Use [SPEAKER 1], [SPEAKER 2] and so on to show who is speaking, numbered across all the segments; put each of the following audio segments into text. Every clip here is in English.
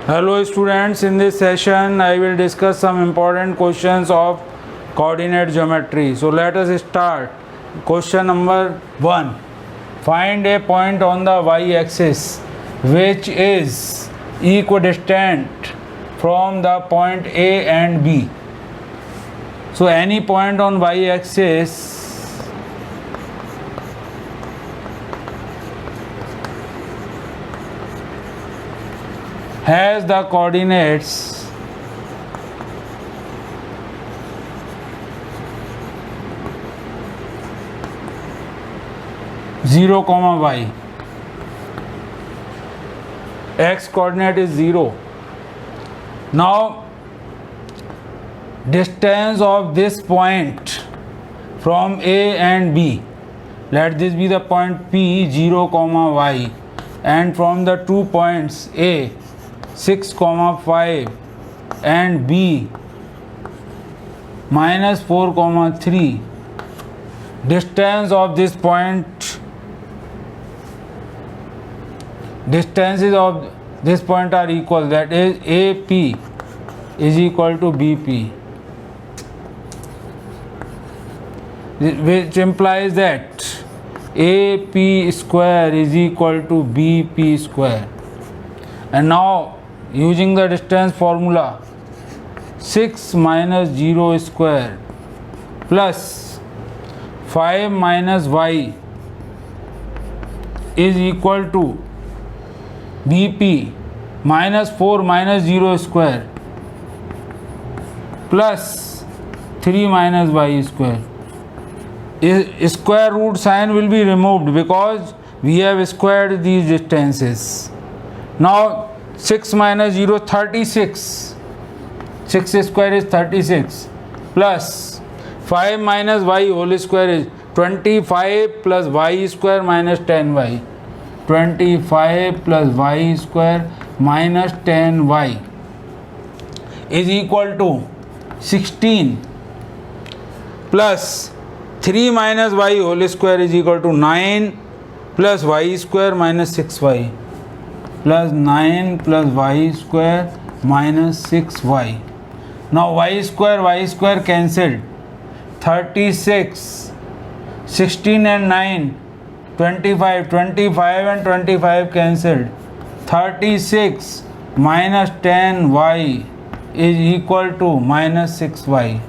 [SPEAKER 1] Hello students, in this session I will discuss some important questions of coordinate geometry. So let us start. Question number 1. Find a point on the y-axis which is equidistant from the point A and B. So any point on y-axis has the coordinates 0, y. X coordinate is 0. Now distance of this point from A and B, let this be the point P, 0, y, and from the 2 points A, 6, 5 and B, minus 4, 3, distance of this point, distances of this point are equal, that is AP is equal to BP, which implies that AP square is equal to BP square. And now using the distance formula, 6 minus 0 square plus 5 minus y is equal to BP minus 4 minus 0 square plus 3 minus y square. Square root sign will be removed because we have squared these distances. Now 6 minus 0, 36. 6 square is 36 plus 5 minus y whole square is 25 plus y square minus 10y. 25 plus y square minus 10y is equal to 16 plus 3 minus y whole square is equal to 9 plus y square minus 6y plus 9 plus y square minus 6y. Now y square cancelled. 36, 16 and 9, 25, 25 and 25 cancelled. 36 minus 10y is equal to minus 6y.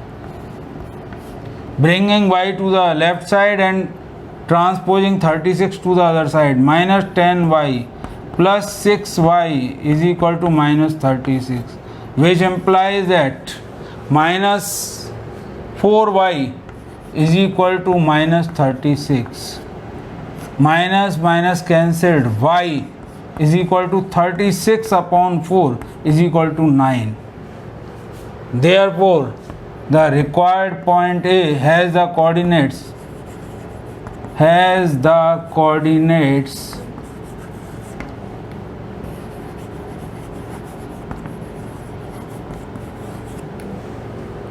[SPEAKER 1] Bringing y to the left side and transposing 36 to the other side, minus 10y plus 6y is equal to minus 36, which implies that minus 4y is equal to minus 36. Minus cancelled, y is equal to 36 upon 4 is equal to 9. Therefore, the required point A has the coordinates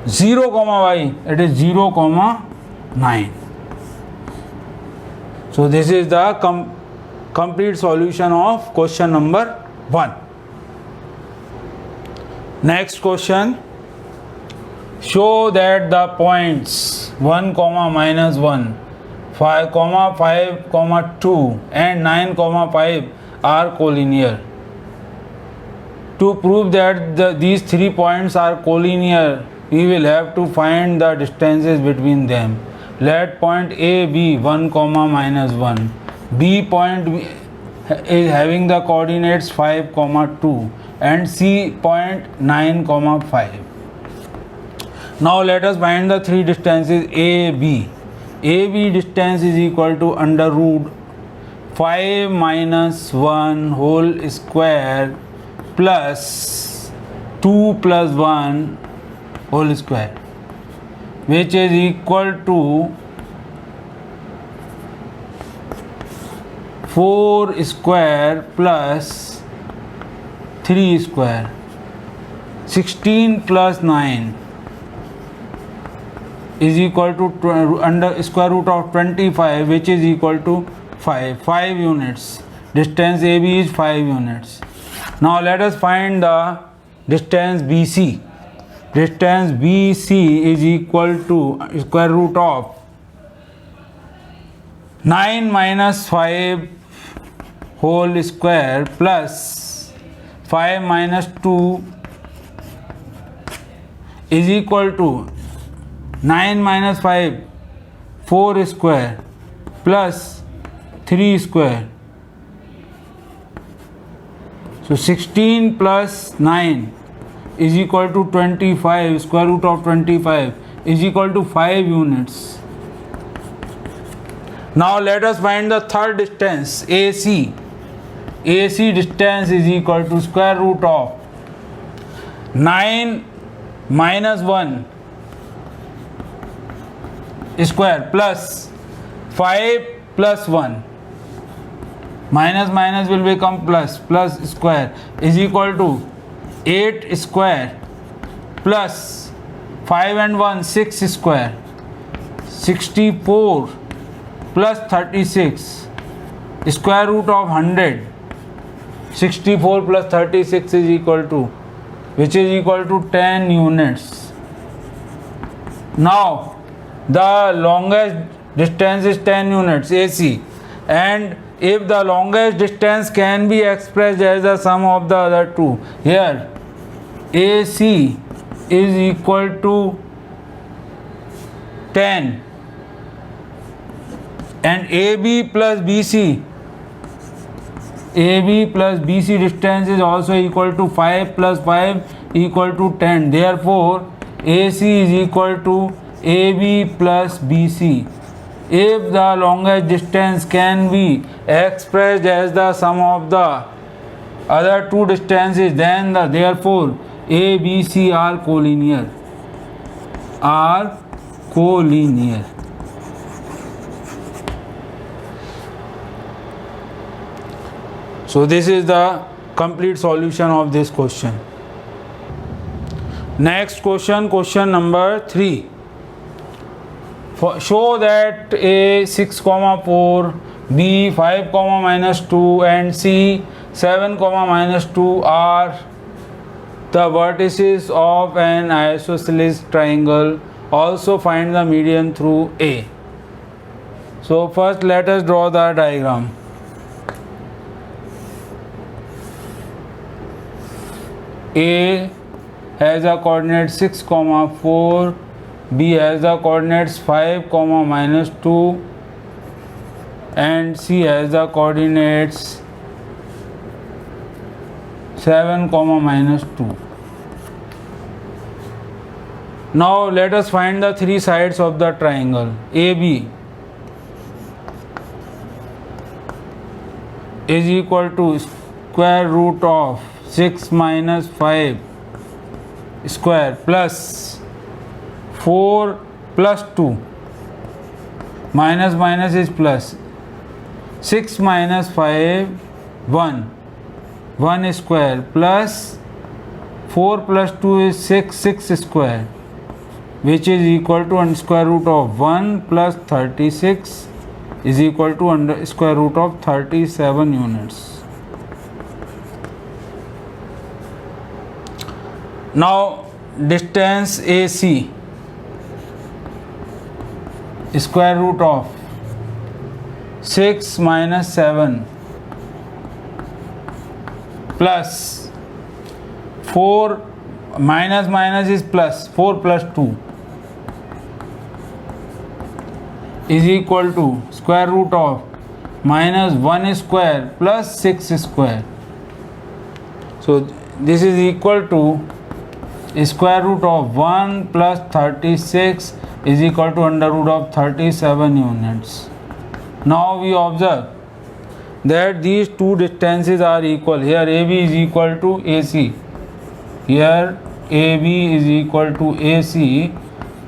[SPEAKER 1] 0, y, it is 0, 9. So this is the complete solution of question number 1. Next question. Show that the points 1, minus 1, 5, 5, 2 and 9, 5 are collinear. To prove that these 3 points are collinear, we will have to find the distances between them. Let point A be 1, minus 1. B point is having the coordinates 5, 2 and C point 9, 5. Now let us find the 3 distances AB. AB distance is equal to under root 5 minus 1 whole square plus 2 plus 1 whole square, which is equal to 4 square plus 3 square. 16 plus 9 is equal to under square root of 25, which is equal to 5 units. Distance AB is 5 units. Now let us find the distance BC. Distance BC is equal to square root of 9 minus 5 whole square plus 5 minus 2 is equal to 9 minus 5 4 square plus 3 square. So 16 plus 9 is equal to 25. Square root of 25 is equal to 5 units. Now let us find the third distance AC. AC distance is equal to square root of 9 minus 1 square plus 5 plus 1. Minus minus will become plus, plus square is equal to 8 square plus 5 and 1 6 square, 64 plus 36, square root of 100. 64 plus 36 is equal to, which is equal to 10 units. Now the longest distance is 10 units AC, and if the longest distance can be expressed as the sum of the other two, here AC is equal to 10 and AB plus BC distance is also equal to 5 plus 5 equal to 10. Therefore AC is equal to AB plus BC. If the longest distance can be expressed as the sum of the other two distances, then therefore A, B, C are collinear. So this is the complete solution of this question. Next question, question number 3. Show that A 6, 4, B 5, minus 2 and C 7, minus 2 are the vertices of an isosceles triangle. Also find the median through A. So first let us draw the diagram. A has a coordinate 6, 4, B has the coordinates 5, minus 2 and C has the coordinates 7, minus 2. Now let us find the three sides of the triangle. AB is equal to square root of 6 minus 5 square plus 4 plus 2, minus minus is plus, 6 minus 5 1 square plus 4 plus 2 is 6 square, which is equal to square root of 1 plus 36 is equal to square root of 37 units. Now distance AC, square root of 6 minus 7 plus 4, minus minus is plus, 4 plus 2 is equal to square root of minus 1 square plus 6 square. So this is equal to square root of 1 plus 36 is equal to under root of 37 units. Now we observe that these two distances are equal. Here AB is equal to AC. Here AB is equal to AC.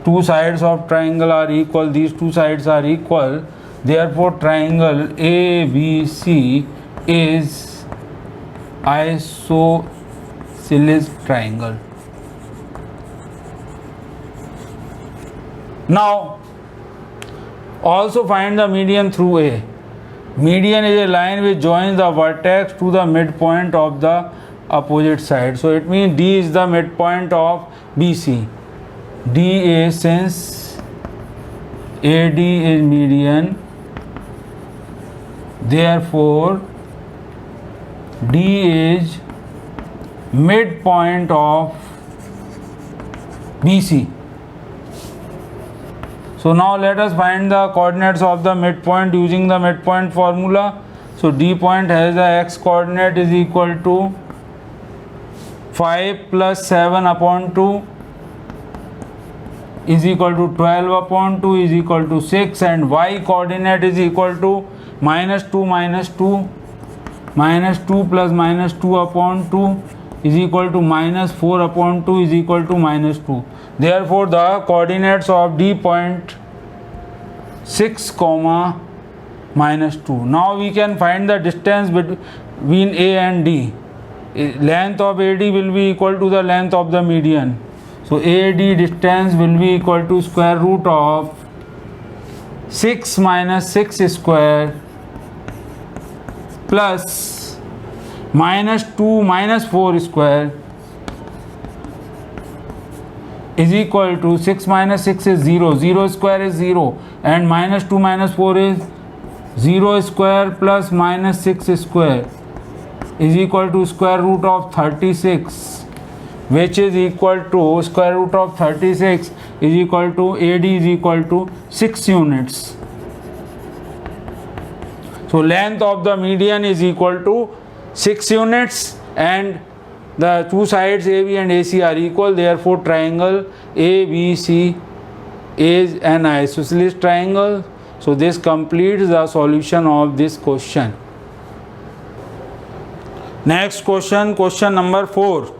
[SPEAKER 1] Two sides of triangle are equal. These two sides are equal. Therefore triangle ABC is isosceles triangle. Now also find the median through A. Median is a line which joins the vertex to the midpoint of the opposite side. So it means D is the midpoint of BC. DA, since AD is median, therefore D is midpoint of BC. So now let us find the coordinates of the midpoint using the midpoint formula. So D point has the x coordinate is equal to 5 plus 7 upon 2 is equal to 12 upon 2 is equal to 6, and y coordinate is equal to minus 2 minus 2 plus minus 2 upon 2 is equal to minus 4 upon 2 is equal to minus 2. Therefore the coordinates of D point 6 comma minus 2. Now we can find the distance between A and D. Length of AD will be equal to the length of the median. So AD distance will be equal to square root of 6 minus 6 square plus minus 2 minus 4 square is equal to 6 minus 6 is 0, 0 square is 0, and minus 2 minus 4 is 0 square plus minus 6 square is equal to square root of 36, which is equal to square root of 36 is equal to AD is equal to 6 units. So length of the median is equal to 6 units, and the two sides AB and AC are equal. Therefore triangle ABC is an isosceles triangle. So this completes the solution of this question. Next question, question number 4.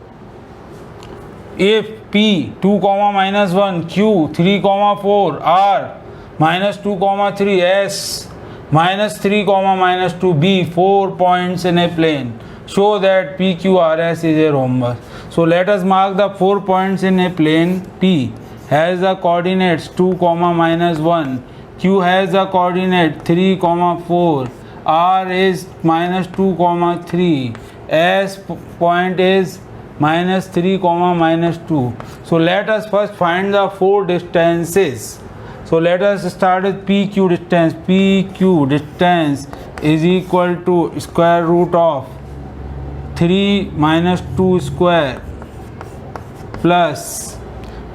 [SPEAKER 1] If P 2 comma minus 1, Q 3 comma 4, R minus 2 comma 3, S minus 3 comma minus 2, B 4 points in a plane, show that PQRS is a rhombus. So let us mark the 4 points in a plane. P has the coordinates 2 comma minus 1, Q has the coordinate 3 comma 4, R is minus 2 comma 3, S point is minus 3 comma minus 2. So let us first find the 4 distances. So let us start with PQ distance. PQ distance is equal to square root of 3 minus 2 square plus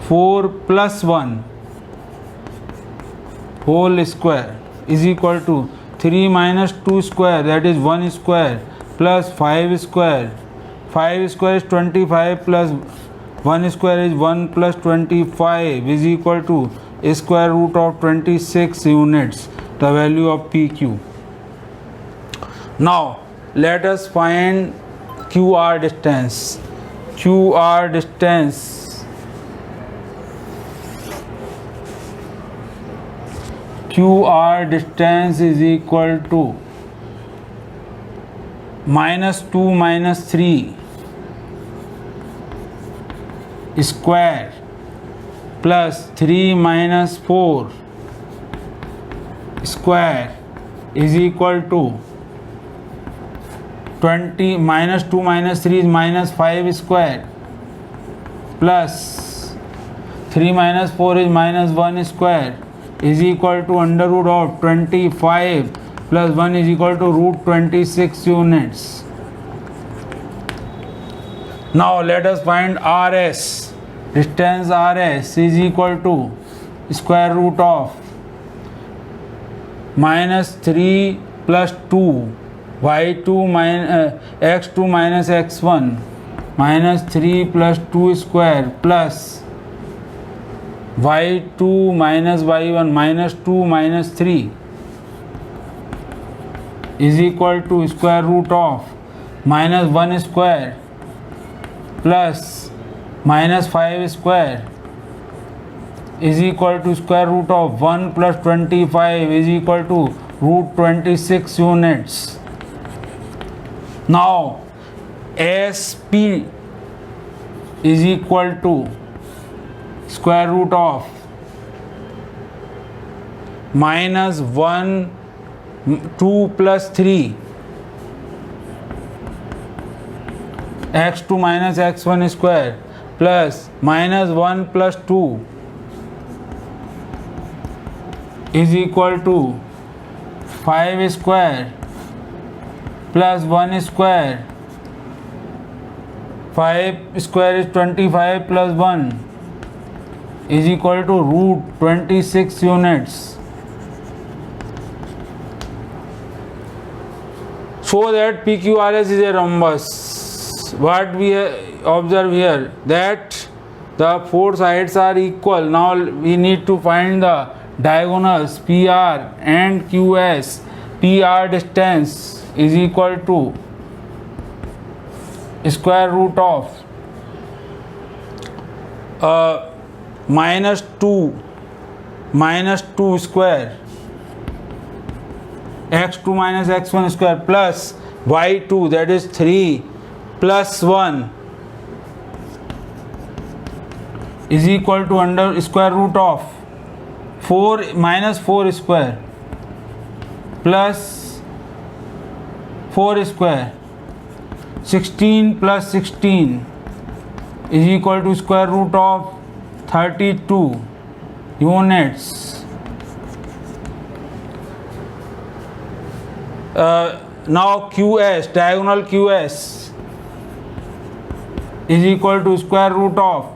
[SPEAKER 1] 4 plus 1 whole square is equal to 3 minus 2 square, that is 1 square, plus 5 square. 5 square is 25 plus 1 square is 1 plus 25 is equal to square root of 26 units, the value of PQ. Now let us find QR distance. QR distance, QR distance is equal to minus 2 minus 3 square plus 3 minus 4 square is equal to 20. Minus 2 minus 3 is minus 5 square plus 3 minus 4 is minus 1 square is equal to under root of 25 plus 1 is equal to root 26 units. Now let us find RS. Distance RS is equal to square root of minus 3 plus 2 y2 minus x2 minus x1 minus 3 plus 2 square plus y2 minus y1 minus 2 minus 3 is equal to square root of minus 1 square plus minus 5 square is equal to square root of 1 plus 25 is equal to root 26 units. Now SP is equal to square root of minus 1 2 plus 3 x2 minus x1 square plus minus 1 plus 2 is equal to 5 square plus 1 square. 5 square is 25 plus 1 is equal to root 26 units. So that PQRS is a rhombus. What we observe here, that the four sides are equal. Now we need to find the diagonals PR and QS. PR distance is equal to square root of minus 2 square x2 minus x1 square plus y2, that is 3 plus 1 is equal to under square root of 4 minus 4 square plus 4 square. 16 plus 16 is equal to square root of 32 units. Now QS, diagonal QS is equal to square root of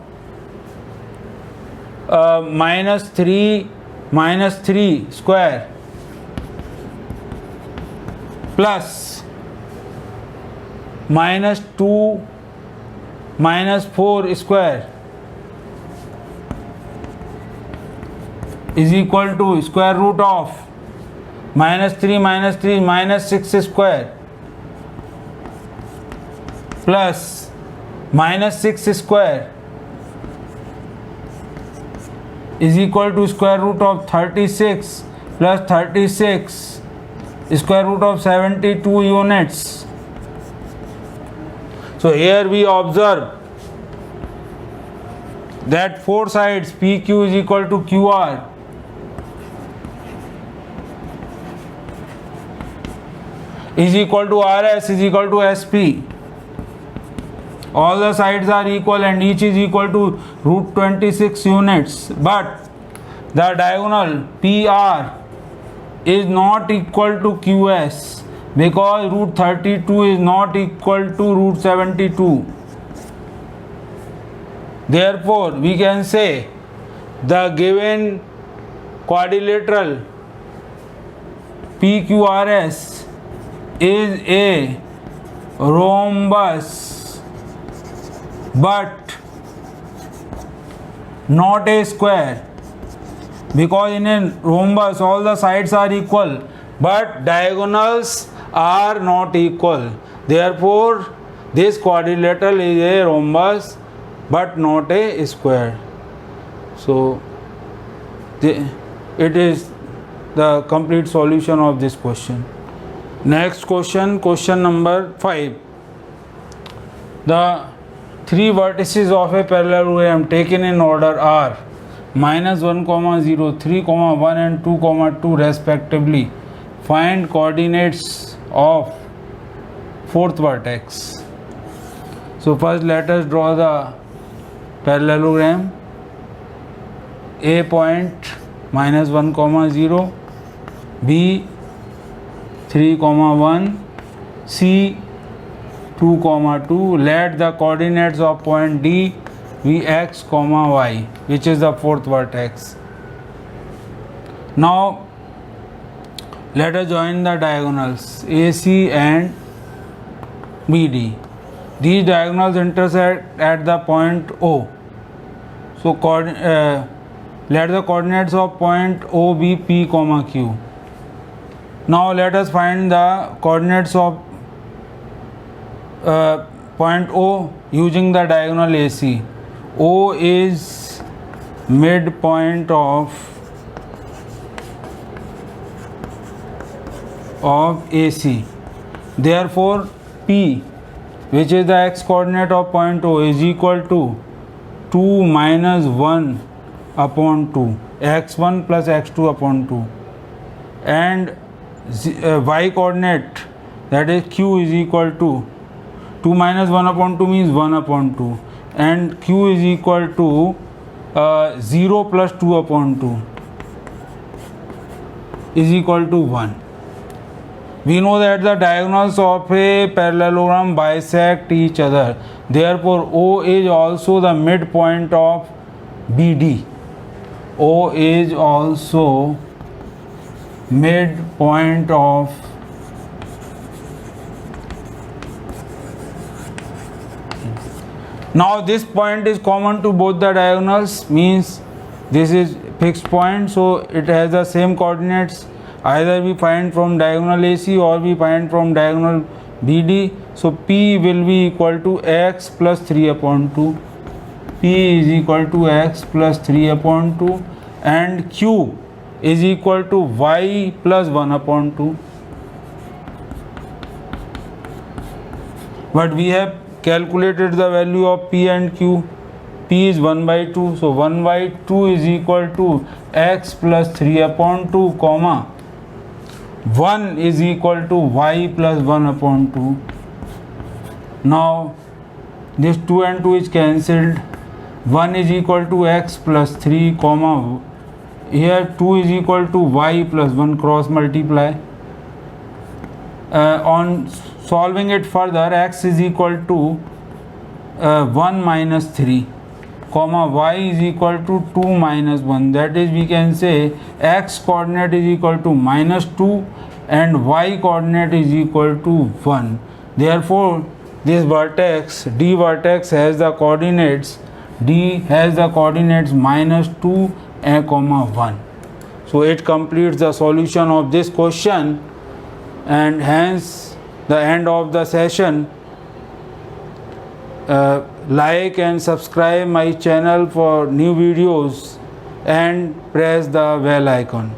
[SPEAKER 1] minus 3 square plus minus 2 minus 4 square is equal to square root of minus 3 minus 6 square plus minus 6 square is equal to square root of 36 plus 36 square root of 72 units. So here we observe that four sides PQ is equal to QR is equal to RS is equal to SP. All the sides are equal and each is equal to root 26 units, but the diagonal PR is not equal to QS because root 32 is not equal to root 72. Therefore, we can say the given quadrilateral PQRS is a rhombus but not a square, because in a rhombus all the sides are equal but diagonals are not equal. Therefore, this quadrilateral is a rhombus but not a square. So it is the complete solution of this question. Next question, question number 5. The three vertices of a parallelogram taken in order are minus 1, 0, 3, 1 and 2, 2 respectively. Find coordinates of fourth vertex. So first let us draw the parallelogram. A point minus 1, 0, B 3, 1, C 2, 2. Let the coordinates of point D be x, y, which is the fourth vertex. Now let us join the diagonals AC and BD. These diagonals intersect at the point O. So let the coordinates of point O be P, Q. Now let us find the coordinates of point O using the diagonal AC. O is midpoint of AC. Therefore, P, which is the x coordinate of point O, is equal to 2 minus 1 upon 2, x1 plus x2 upon 2, and y coordinate, that is Q, is equal to 2 minus 1 upon 2 means 1 upon 2, and q is equal to 0 plus 2 upon 2 is equal to 1. We know that the diagonals of a parallelogram bisect each other. Therefore, O is also the midpoint of BD. O is also midpoint of now this point is common to both the diagonals, means this is fixed point, so it has the same coordinates. Either we find from diagonal AC or we find from diagonal BD. So P will be equal to x plus 3 upon 2. P is equal to x plus 3 upon 2, and Q is equal to y plus 1 upon 2. But we have calculated the value of P and Q. P is 1 by 2, so 1 by 2 is equal to x plus 3 upon 2 comma 1 is equal to y plus 1 upon 2. Now this 2 and 2 is cancelled. 1 is equal to x plus 3 comma here 2 is equal to y plus 1, cross multiply. On solving it further, x is equal to 1 minus 3 comma y is equal to 2 minus 1. That is, we can say x coordinate is equal to minus 2 and y coordinate is equal to 1. Therefore, this vertex D vertex has the coordinates minus 2 and comma 1. So it completes the solution of this question, and hence the end of the session. Like and subscribe my channel for new videos and press the bell icon.